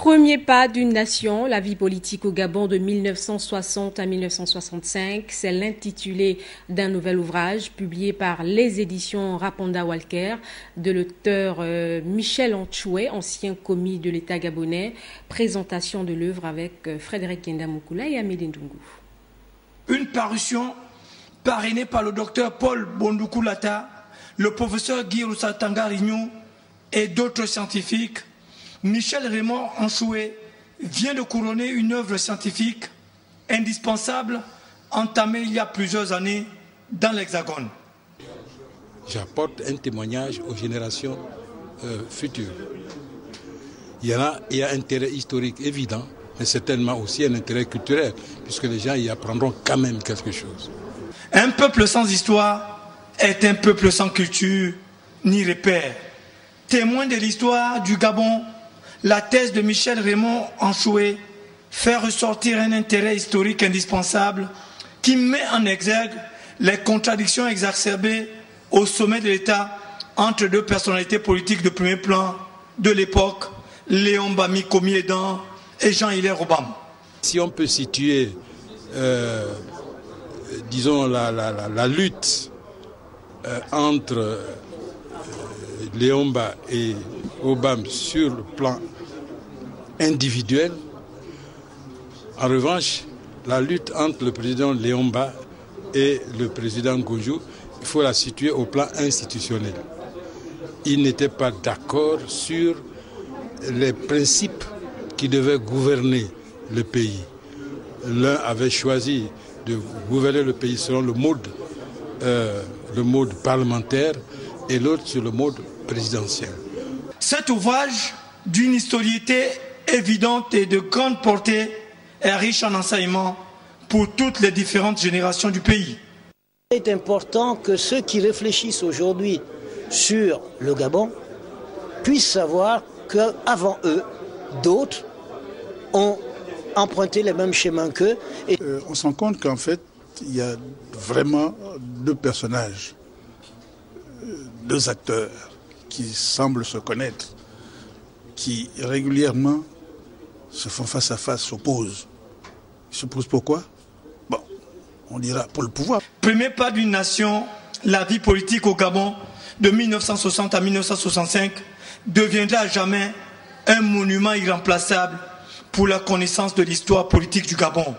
Premier pas d'une nation, la vie politique au Gabon de 1960 à 1965, c'est l'intitulé d'un nouvel ouvrage publié par les éditions Raponda Walker de l'auteur Michel Antchoué, ancien commis de l'État gabonais. Présentation de l'œuvre avec Frédéric Kendamoukoula et Amédée Ndungu. Une parution parrainée par le docteur Paul Bondoukoulata, le professeur Guy Roussatanga Rignou et d'autres scientifiques. Michel Raymond Antchoué vient de couronner une œuvre scientifique indispensable entamée il y a plusieurs années dans l'Hexagone. J'apporte un témoignage aux générations futures. Il y a un intérêt historique évident, mais certainement aussi un intérêt culturel, puisque les gens y apprendront quand même quelque chose. Un peuple sans histoire est un peuple sans culture ni repère. Témoin de l'histoire du Gabon, la thèse de Michel Raymond Antchoué fait ressortir un intérêt historique indispensable qui met en exergue les contradictions exacerbées au sommet de l'État entre deux personnalités politiques de premier plan de l'époque, Léon Bami Komi Edan et Jean-Hilaire Obam. Si on peut situer, disons, la lutte entre Léomba et Obam sur le plan individuel, en revanche, la lutte entre le président Léomba et le président Gonjou, il faut la situer au plan institutionnel. Ils n'étaient pas d'accord sur les principes qui devaient gouverner le pays. L'un avait choisi de gouverner le pays selon le mode parlementaire et l'autre sur le mode présidentiel. Cet ouvrage, d'une historiété évidente et de grande portée, est riche en enseignements pour toutes les différentes générations du pays. Il est important que ceux qui réfléchissent aujourd'hui sur le Gabon puissent savoir qu'avant eux, d'autres ont emprunté les mêmes chemins qu'eux. On se rend compte qu'en fait, il y a vraiment deux personnages, deux acteurs qui semblent se connaître, qui régulièrement se font face à face, s'opposent. Ils s'opposent pourquoi? Bon, on dira pour le pouvoir. Premier pas d'une nation, la vie politique au Gabon de 1960 à 1965 deviendra à jamais un monument irremplaçable pour la connaissance de l'histoire politique du Gabon.